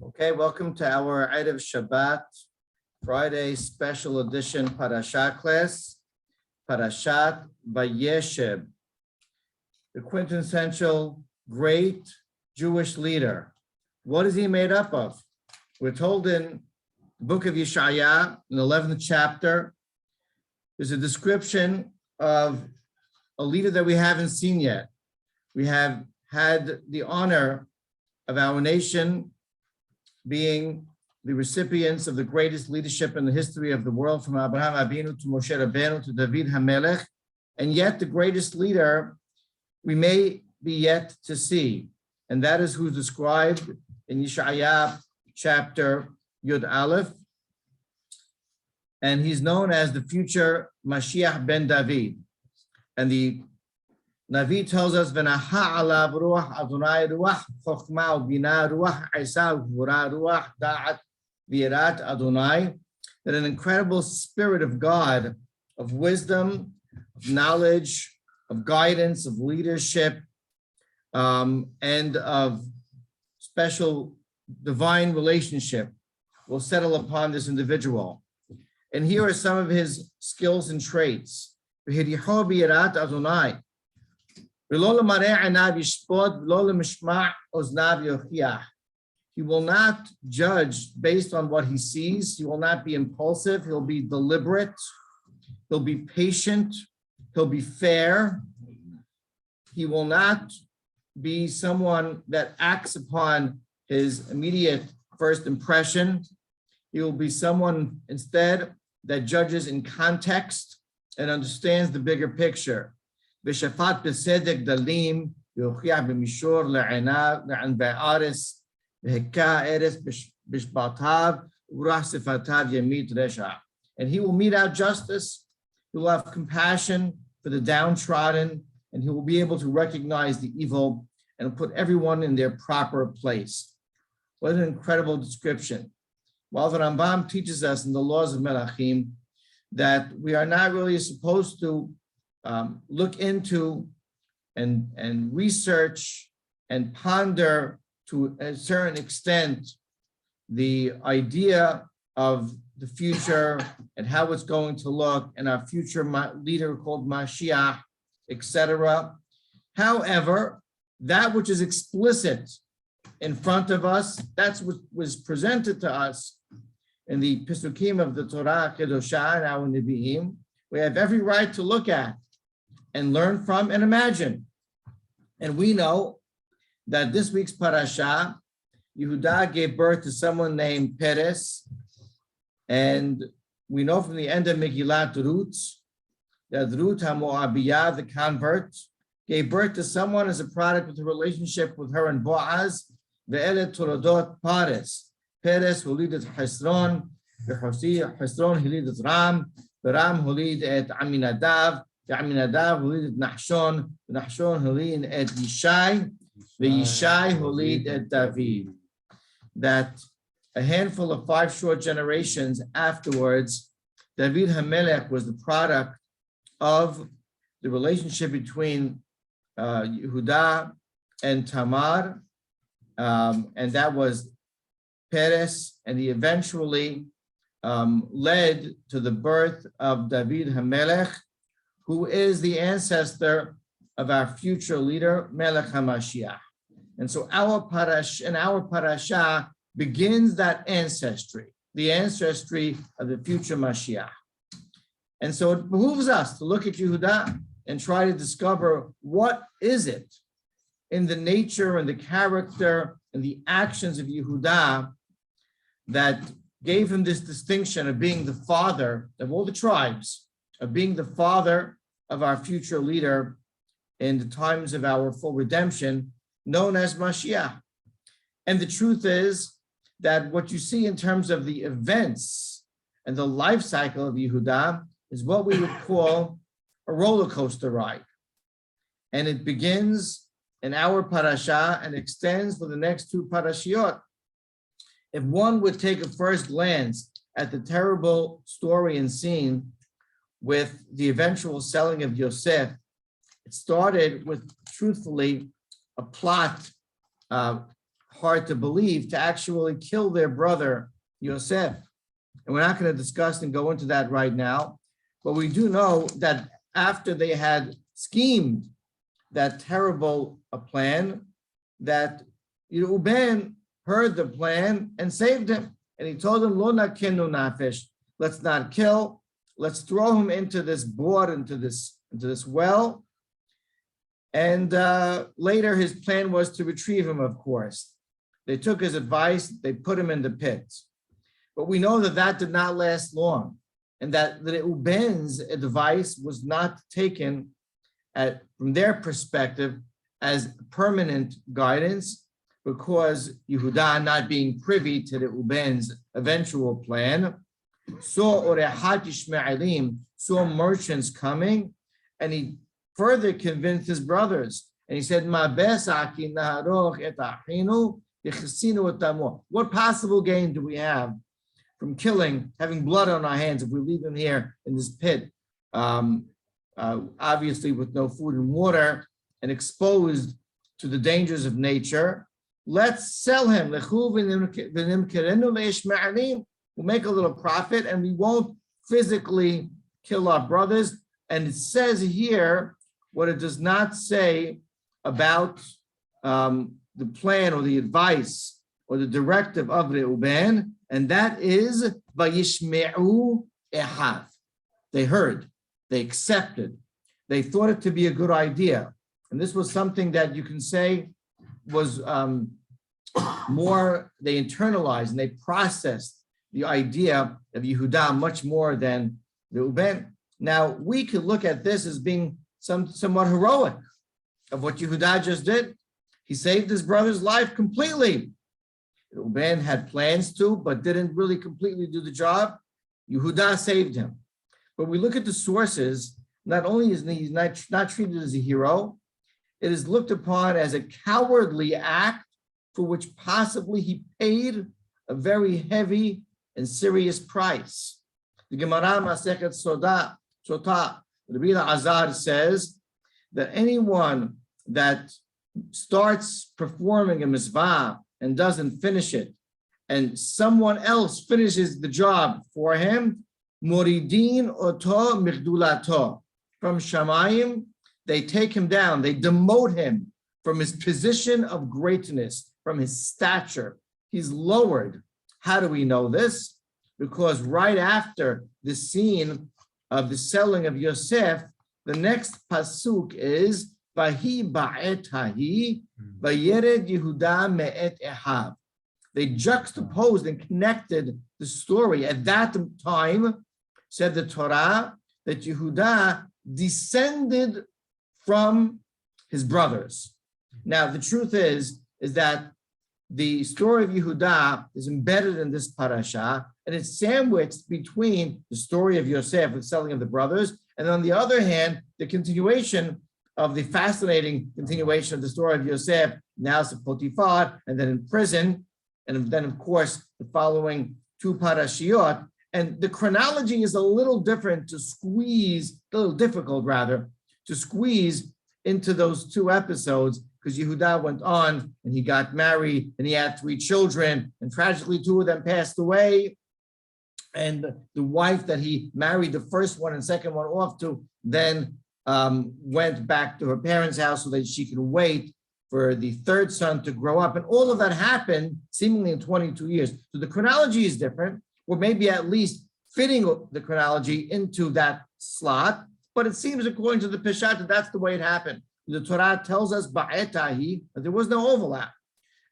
Okay, welcome to our Erev Shabbat, Friday special edition Perashat class, Perashat Vayesheb, the quintessential great Jewish leader. What is he made up of? We're told in the book of Yeshaya, in the 11th chapter, there's a description of a leader that we haven't seen yet. We have had the honor of our nation being the recipients of the greatest leadership in the history of the world, from Abraham Avinu to Moshe Rabbeinu to David HaMelech, and yet the greatest leader we may be yet to see, and that is who's described in Yeshaya chapter Yud Aleph, and he's known as the future Mashiach ben David. And the Navi tells us, "V'naha alav ruach Adonai ruach chokhmah u'bina ruach isa u'gvura ruach da'at v'yirat Adonai," that an incredible spirit of God, of wisdom, of knowledge, of guidance, of leadership, and of special divine relationship will settle upon this individual. And here are some of his skills and traits. V'hiricho v'yirat Adonai. He will not judge based on what he sees. He will not be impulsive. He'll be deliberate. He'll be patient. He'll be fair. He will not be someone that acts upon his immediate first impression. He will be someone instead that judges in context and understands the bigger picture. B'shafat b'sedek dalim, v'yochiach b'mishor le'enav, le'an ba'aris, v'heka eres b'shbatav, u'rach sifatav yemit resha. And he will mete out justice. He will have compassion for the downtrodden, and he will be able to recognize the evil and put everyone in their proper place. What an incredible description. While the Rambam teaches us in the laws of Melachim that we are not really supposed to look into and research and ponder to a certain extent the idea of the future and how it's going to look and our future leader called Mashiach, etc. However, that which is explicit in front of us, that's what was presented to us in the Pesukim of the Torah Kedoshah and our Nevi'im, we have every right to look at and learn from and imagine. And we know that this week's parasha, Yehuda gave birth to someone named Peres, and we know from the end of Megillat Ruth that Ruth HaMoabiyah, the convert, gave birth to someone as a product of the relationship with her and Boaz. Ve'ele Torodot Pares. Peres holidet Hesron, Hesron holidet Ram, Ram holid et Aminadav, Aminadav holid et Nachshon, Nachshon holid et Yishai, Yishai holid et David. That a handful of 5 short generations afterwards, David HaMelech was the product of the relationship between Yehuda and Tamar, and that was Peres, and he eventually led to the birth of David HaMelech, who is the ancestor of our future leader, Melech HaMashiach. And so our parasha begins that ancestry, the ancestry of the future Mashiach. And so it behooves us to look at Yehuda and try to discover what is it in the nature and the character and the actions of Yehuda that gave him this distinction of being the father of all the tribes, of being the father of our future leader in the times of our full redemption, known as Mashiach. And the truth is that what you see in terms of the events and the life cycle of Yehuda is what we would call a roller coaster ride. And it begins in our parasha and extends for the next 2 parashiot. If one would take a first glance at the terrible story and scene with the eventual selling of Yosef, it started with, truthfully, a plot hard to believe, to actually kill their brother, Yosef. And we're not going to discuss and go into that right now, but we do know that after they had schemed that terrible plan, that Reuben heard the plan and saved him. And he told him, Lo nakenu nafesh, let's not kill, let's throw him into this board, into this well. And later his plan was to retrieve him, of course. They took his advice, they put him in the pit. But we know that that did not last long, and that Reuben's advice was not taken from their perspective as permanent guidance, because Yehuda, not being privy to Reuben's eventual plan, saw Orehat Ishmaelim, saw merchants coming, and he further convinced his brothers. And he said, what possible gain do we have from having blood on our hands if we leave him here in this pit, obviously with no food and water and exposed to the dangers of nature? Let's sell him. We'll make a little profit and we won't physically kill our brothers. And it says here what it does not say about the plan or the advice or the directive of Reuben, and that is Vayishme'u ehav. They heard, they accepted, they thought it to be a good idea. And this was something that you can say was more, they internalized and they processed the idea of Yehuda much more than Reuben. Now, we could look at this as being somewhat heroic of what Yehuda just did. He saved his brother's life completely. Reuben had plans to, but didn't really completely do the job. Yehuda saved him. But we look at the sources, not only is he not treated as a hero, it is looked upon as a cowardly act for which possibly he paid a very heavy and serious price. The Gemara Masechet Sotah, Rabbi Azar says that anyone that starts performing a mitzvah and doesn't finish it, and someone else finishes the job for him, Moridin oto mirdulato, from Shamayim, they take him down, they demote him from his position of greatness, from his stature. He's lowered. How do we know this? Because right after the scene of the selling of Yosef, the next pasuk is Vahi ba'et hahi vayered Yehuda me'et ehav. They juxtaposed and connected the story. At that time, said the Torah, that Yehuda descended from his brothers. Now, the truth is that the story of Yehuda is embedded in this parasha, and it's sandwiched between the story of Yosef, the selling of the brothers, and on the other hand, the continuation of the fascinating continuation of the story of Yosef, now as Potiphar, and then in prison, and then, of course, the following two parashiot. And the chronology is a little different a little difficult rather, to squeeze into those two episodes, because Yehuda went on and he got married and he had 3 children, and tragically 2 of them passed away. And the wife that he married, the first one and second one off to, then went back to her parents' house so that she could wait for the third son to grow up. And all of that happened seemingly in 22 years. So the chronology is different, or maybe at least fitting the chronology into that slot. But it seems, according to the Perashat, that that's the way it happened. The Torah tells us ba'etahi, that there was no overlap.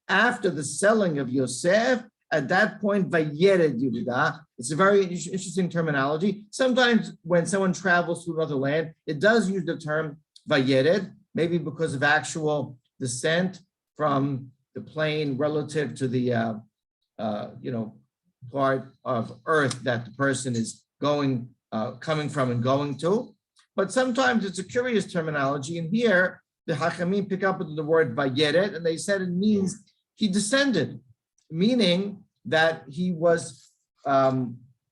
After the selling of Yosef, at that point, Vayered Yehuda. It's a very interesting terminology. Sometimes when someone travels to another land, it does use the term Vayered, maybe because of actual descent from the plane relative to the part of earth that the person is coming from and going to. But sometimes it's a curious terminology. And here, the Hachamim pick up with the word Vayered, and they said it means he descended, meaning that he was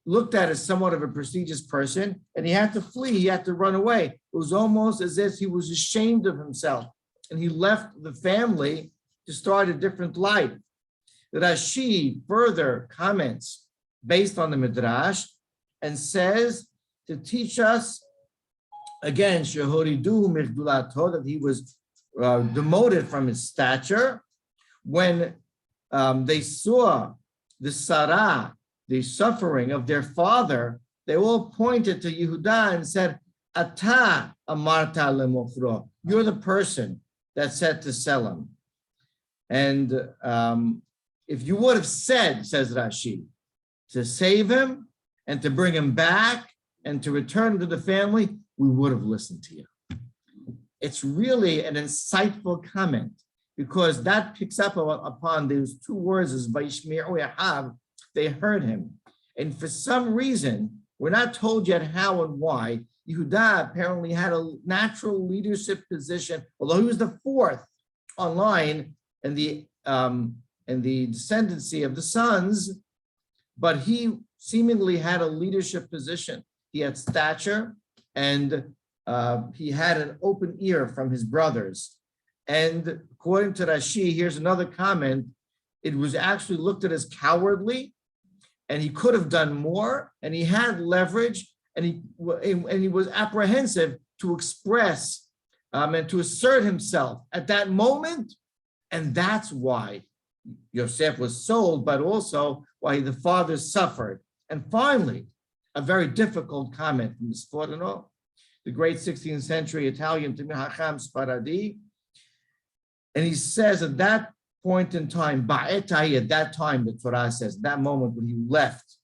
looked at as somewhat of a prestigious person, and he had to flee, he had to run away. It was almost as if he was ashamed of himself, and he left the family to start a different life. Rashi further comments based on the Midrash and says to teach us, again, that he was demoted from his stature. When they saw the Sarah, the suffering of their father, they all pointed to Yehuda and said, Ata amarta lemofro. You're the person that said to sell him. And if you would have said, says Rashi, to save him and to bring him back and to return him to the family, we would have listened to you. It's really an insightful comment because that picks up upon those two words as Vayishmi'u Yahav. They heard him. And for some reason, we're not told yet how and why, Yehuda apparently had a natural leadership position, although he was the fourth on line in the descendancy of the sons, but he seemingly had a leadership position. He had stature and he had an open ear from his brothers. And according to Rashi, here's another comment, it was actually looked at as cowardly, and he could have done more, and he had leverage, and he was apprehensive to express and to assert himself at that moment, and that's why Yosef was sold, but also why the father suffered. And finally, a very difficult comment from the Sforno, the great 16th century Italian Tamir Hacham Sfaradi, and he says at that point in time, Ba'etai, at that time, the Torah says, that moment when he left,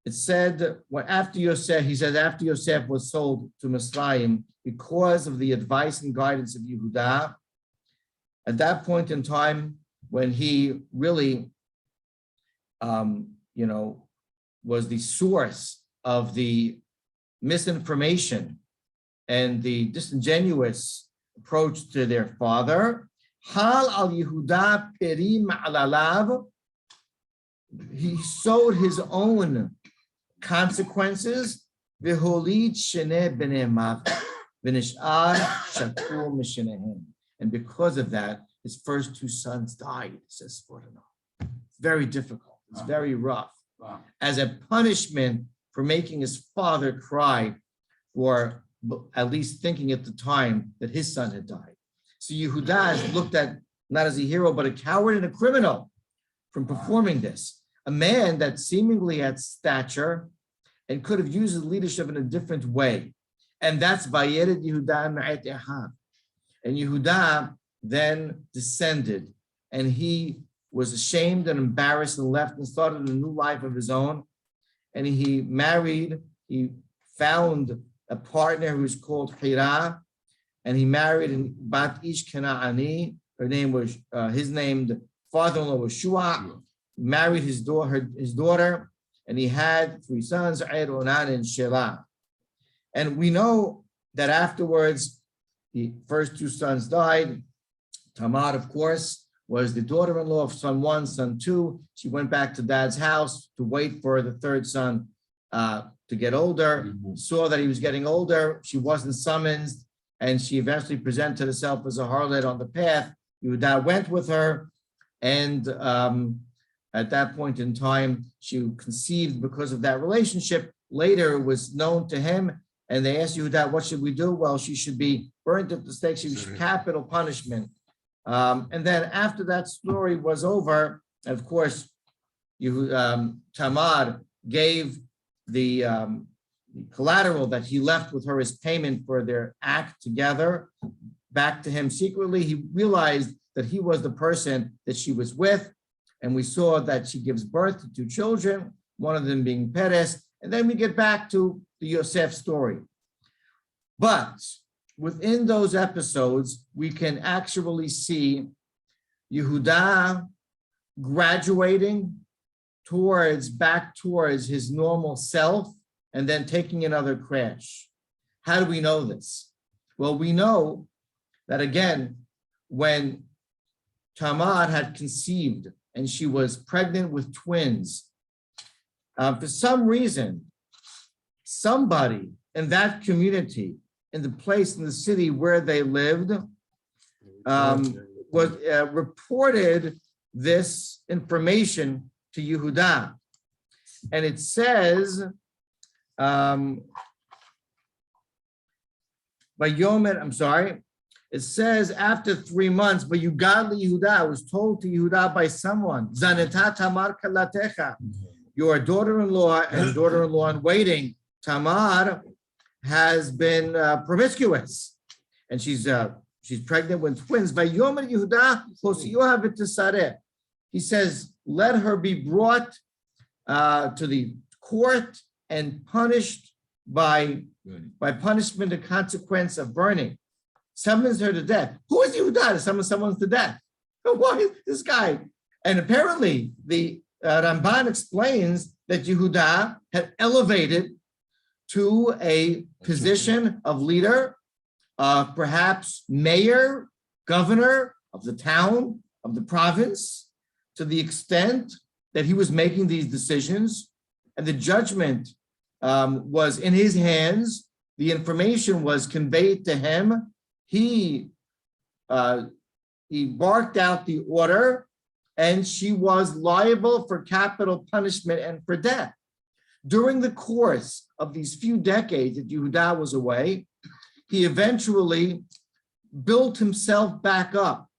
it said, after Yosef, he says, after Yosef was sold to Mitzrayim, because of the advice and guidance of Yehuda, at that point in time, when he really, was the source of the misinformation and the disingenuous approach to their father, Hal al Yehuda perim alalav, he sowed his own consequences. V'holid sheneh bnei mav, v'nish'ar shakur mishenehem. And because of that, his first two sons died, says Sforno. It's very difficult. It's very rough. Wow. As a punishment for making his father cry for at least thinking at the time that his son had died. So Yehuda is looked at not as a hero, but a coward and a criminal from performing this. A man that seemingly had stature and could have used his leadership in a different way. And that's Vayered Yehuda Ma'et Ehav. And Yehuda then descended, and he was ashamed and embarrassed and left and started a new life of his own. And he married, he found a partner who was called Hira, and he married Bat Ish Kena'ani. Her name was, his named father-in-law was Shua. Married his daughter, and he had three sons, Eid, Onan, and Shelah. And we know that afterwards, the first two sons died. Tamar, of course, was the daughter-in-law of son one, son two. She went back to dad's house to wait for the third son to get older. Saw that he was getting older. She wasn't summoned, and she eventually presented herself as a harlot on the path. Yehuda went with her, and at that point in time, she conceived because of that relationship. Later, it was known to him, and they asked Yehuda, what should we do? Well, she should be burnt at the stake. She was capital punishment. And then after that story was over, of course, Tamar gave the collateral that he left with her as payment for their act together back to him secretly. He realized that he was the person that she was with. And we saw that she gives birth to two children, one of them being Perez. And then we get back to the Yosef story. But within those episodes, we can actually see Yehuda graduating back towards his normal self and then taking another crash. How do we know this? Well, we know that again, when Tamar had conceived and she was pregnant with twins, for some reason, somebody in that community, in the place in the city where they lived, was reported this information to Yehuda. And it says, it says after 3 months, but Yehuda was told to Yehuda by someone, Zaneta Tamar Kalatecha, your daughter-in-law and daughter-in-law in waiting, Tamar, has been promiscuous, and she's pregnant with twins. Vayomer Yehuda Hosiyah v'tisareh. He says, let her be brought to the court and punished by punishment and consequence of burning. Summons her to death. Who is Yehuda to summon someone to death? Why is this guy? And apparently the Ramban explains that Yehuda had elevated to a position of leader, perhaps mayor, governor of the town, of the province, to the extent that he was making these decisions, and the judgment was in his hands. The information was conveyed to him. He barked out the order, and she was liable for capital punishment and for death. During the course of these few decades that Yehuda was away, he eventually built himself back up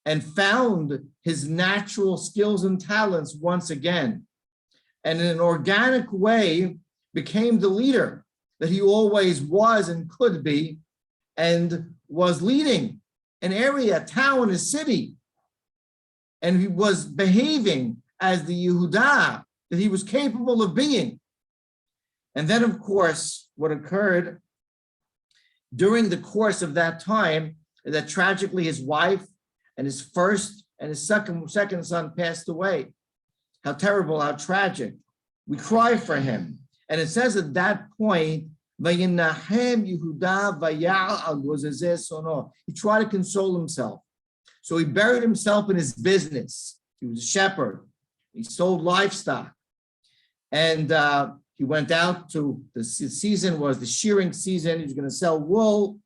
and found his natural skills and talents once again, and in an organic way became the leader that he always was and could be, and was leading an area, a town, a city, and he was behaving as the Yehuda that he was capable of being. And then, of course, what occurred during the course of that time is that tragically his wife and his first and his second son passed away. How terrible, how tragic. We cry for him. And it says at that point, Vayinahem Yehuda vayal al gozezeh sono. He tried to console himself. So he buried himself in his business. He was a shepherd. He sold livestock. And he went out to, the season was the shearing season. He was going to sell wool.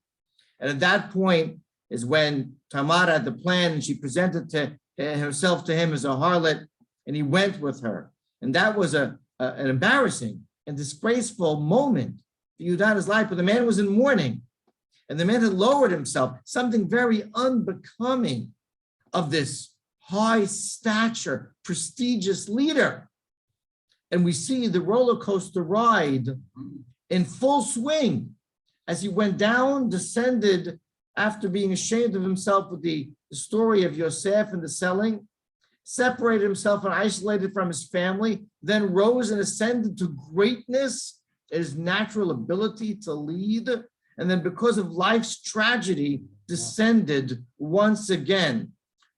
And at that point is when Tamar had the plan, and she presented herself to him as a harlot, and he went with her. And that was an embarrassing and disgraceful moment for Yehuda's life. But the man was in mourning, and the man had lowered himself, something very unbecoming of this high stature, prestigious leader. And we see the roller coaster ride in full swing as he went down, descended after being ashamed of himself with the story of Yosef and the selling, separated himself and isolated from his family, then rose and ascended to greatness, his natural ability to lead, and then because of life's tragedy, descended once again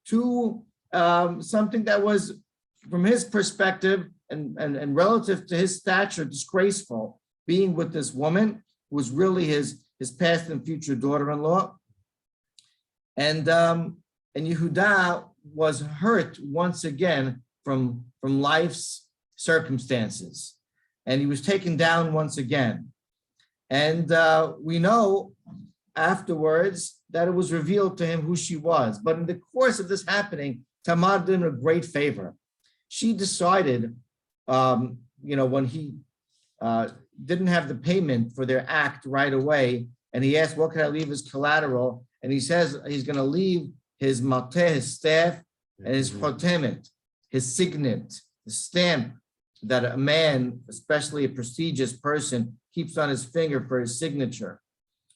to something that was, from his perspective and relative to his stature, disgraceful, being with this woman who was really his past and future daughter-in-law. And Yehuda was hurt once again from life's circumstances, and he was taken down once again. And we know afterwards that it was revealed to him who she was. But in the course of this happening, Tamar did him a great favor. She decided, when he didn't have the payment for their act right away, and he asked, what can I leave as collateral? And he says he's going to leave his mateh, his staff, and his chotemet, his signet, the stamp that a man, especially a prestigious person, keeps on his finger for his signature.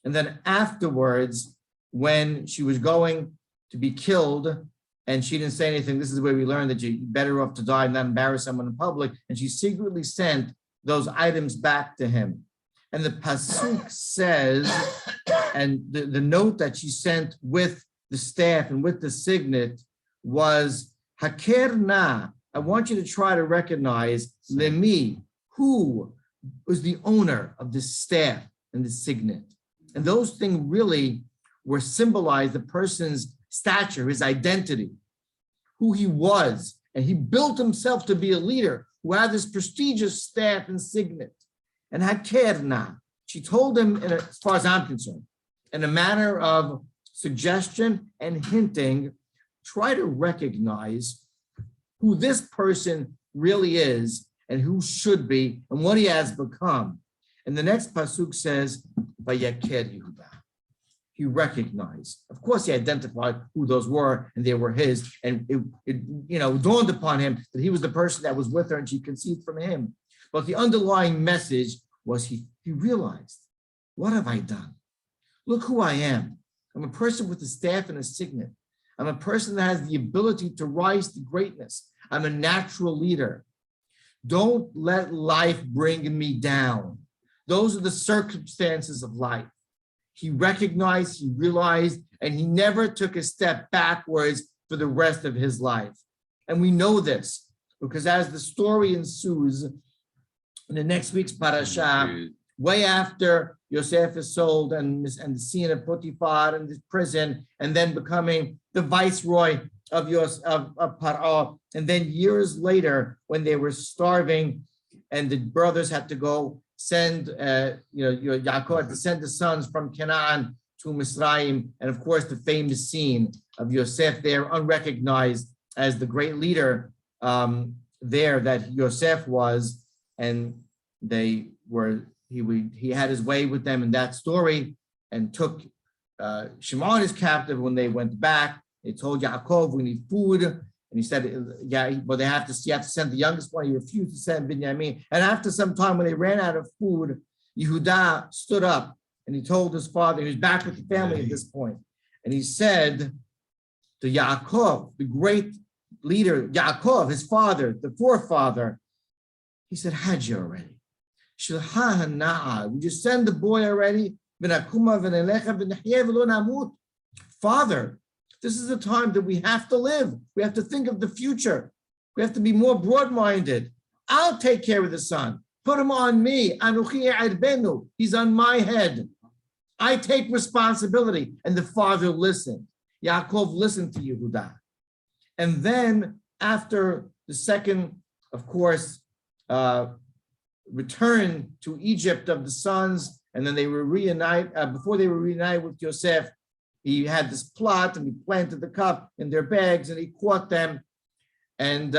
And then afterwards, when she was going to be killed, and she didn't say anything, this is where we learned that you're better off to die and not embarrass someone in public, and she secretly sent those items back to him. And the pasuk says, and the note that she sent with the staff and with the signet was, Haker na, I want you to try to recognize Lemi, who was the owner of this staff and the signet. And those things really were symbolized the person's stature, his identity, who he was. And he built himself to be a leader who had this prestigious staff and signet. And Hakerna, she told him, as far as I'm concerned, in a manner of suggestion and hinting, try to recognize who this person really is and who should be and what he has become. And the next pasuk says, Vayaker Yehuda. He recognized. Of course, he identified who those were, and they were his. And it dawned upon him that he was the person that was with her, and she conceived from him. But the underlying message was he realized, what have I done? Look who I am. I'm a person with a staff and a signet. I'm a person that has the ability to rise to greatness. I'm a natural leader. Don't let life bring me down. Those are the circumstances of life. He recognized, he realized, and he never took a step backwards for the rest of his life. And we know this because as the story ensues in the next week's parasha, way after Yosef is sold and the scene of Potiphar in the prison, and then becoming the viceroy of Paro, and then years later when they were starving and the brothers had to go send, Yaakov had to send the sons from Canaan to Misraim, and of course the famous scene of Yosef there, unrecognized as the great leader there that Yosef was, and he had his way with them in that story and took Shimon as captive. When they went back, they told Yaakov, we need food. And he said, yeah, but you have to send the youngest one. He refused to send Binyamin. And after some time, when they ran out of food, Yehuda stood up and he told his father, he was back with the family at this point. And he said to Yaakov, the great leader, Yaakov, his father, the forefather, he said, had you already? Would you send the boy already? Father, this is a time that we have to live. We have to think of the future. We have to be more broad-minded. I'll take care of the son. Put him on me. He's on my head. I take responsibility. And the father listened. Yaakov listened to Yehuda. And then after the second, of course, return to Egypt of the sons, and then they were reunited, before they were reunited with Yosef, he had this plot and he planted the cup in their bags and he caught them. And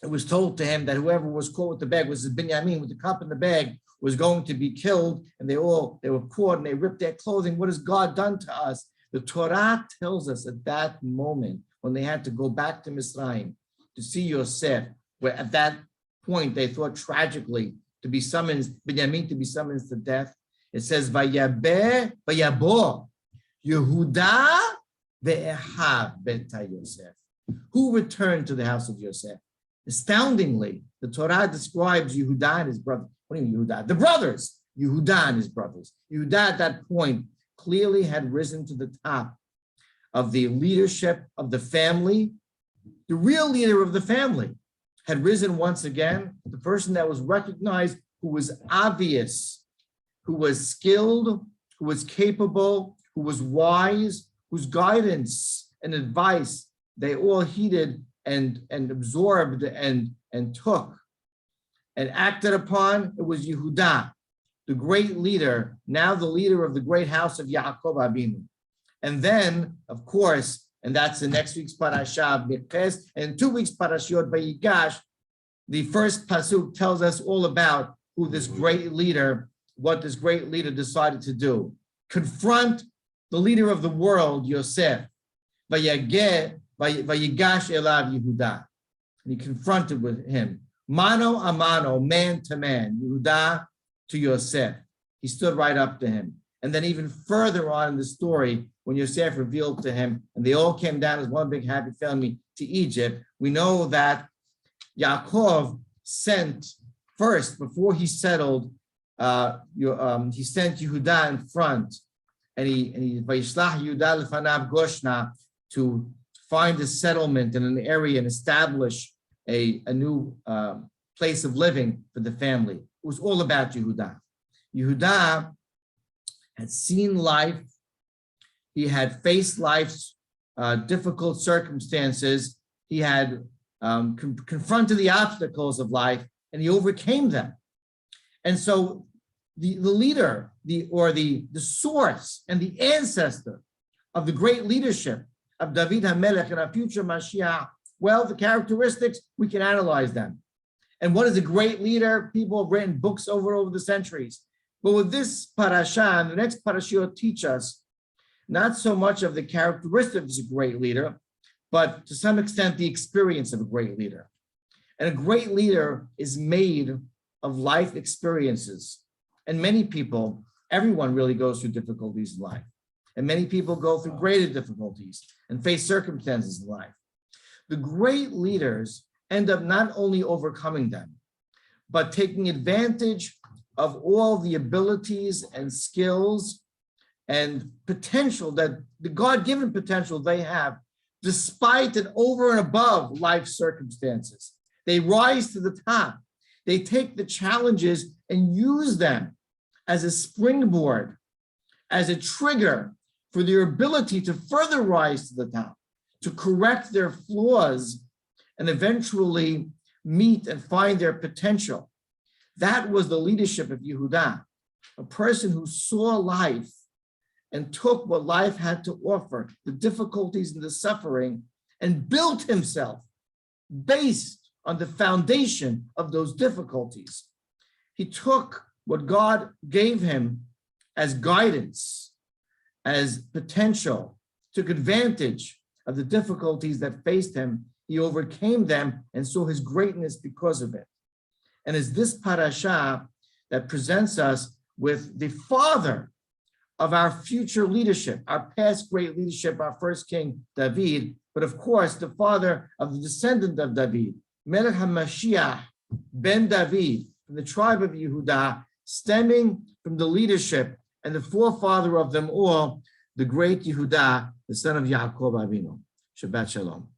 it was told to him that whoever was caught with the bag was Binyamin with the cup in the bag was going to be killed. And they were caught and they ripped their clothing. What has God done to us? The Torah tells us at that moment when they had to go back to Misraim to see Yosef, where at that point they thought tragically to be summoned, Binyamin to be summoned to death. It says, Vayabo. Yehuda ve'ehav beta Yosef. Who returned to the house of Yosef? Astoundingly, the Torah describes Yehuda and his brother. What do you mean Yehuda? The brothers. Yehuda and his brothers. Yehuda at that point clearly had risen to the top of the leadership of the family. The real leader of the family had risen once again. The person that was recognized, who was obvious, who was skilled, who was capable, who was wise, whose guidance and advice they all heeded and absorbed and took and acted upon. It was Yehuda, the great leader, now the leader of the great house of Yaakov Abinu. And then, of course, and that's in next week's parasha, and 2 weeks parashiyot Vayigash, the first pasuk tells us all about who this great leader, what this great leader decided to do. Confront the leader of the world, Yosef, Vayigash elav Yehuda. And he confronted with him, mano a mano, man to man, Yehuda to Yosef. He stood right up to him. And then even further on in the story, when Yosef revealed to him, and they all came down as one big happy family to Egypt, we know that Yaakov sent first, before he settled, he sent Yehuda in front, and he Vayishlach Yehuda lefanav Goshna, to find a settlement in an area and establish a new place of living for the family. It was all about Yehuda. Yehuda had seen life. He had faced life's difficult circumstances. He had confronted the obstacles of life, and he overcame them. And so the leader, the source and the ancestor of the great leadership of David HaMelech and our future Mashiach? Well, the characteristics, we can analyze them. And what is a great leader? People have written books over the centuries. But with this parasha, and the next parasha will teach us not so much of the characteristics of a great leader, but to some extent the experience of a great leader. And a great leader is made of life experiences. And many people, everyone really goes through difficulties in life. And many people go through greater difficulties and face circumstances in life. The great leaders end up not only overcoming them, but taking advantage of all the abilities and skills and potential that the God-given potential they have, despite and over and above life circumstances. They rise to the top. They take the challenges and use them as a springboard, as a trigger for their ability to further rise to the top, to correct their flaws and eventually meet and find their potential. That was the leadership of Yehuda, a person who saw life and took what life had to offer, the difficulties and the suffering, and built himself based on the foundation of those difficulties. He took what God gave him as guidance, as potential, took advantage of the difficulties that faced him. He overcame them and saw his greatness because of it. And it's this parasha that presents us with the father of our future leadership, our past great leadership, our first king, David, but of course, the father of the descendant of David, Melech HaMashiach, Ben David, from the tribe of Yehuda, stemming from the leadership and the forefather of them all, the great Yehuda, the son of Yaakov Avinu. Shabbat Shalom.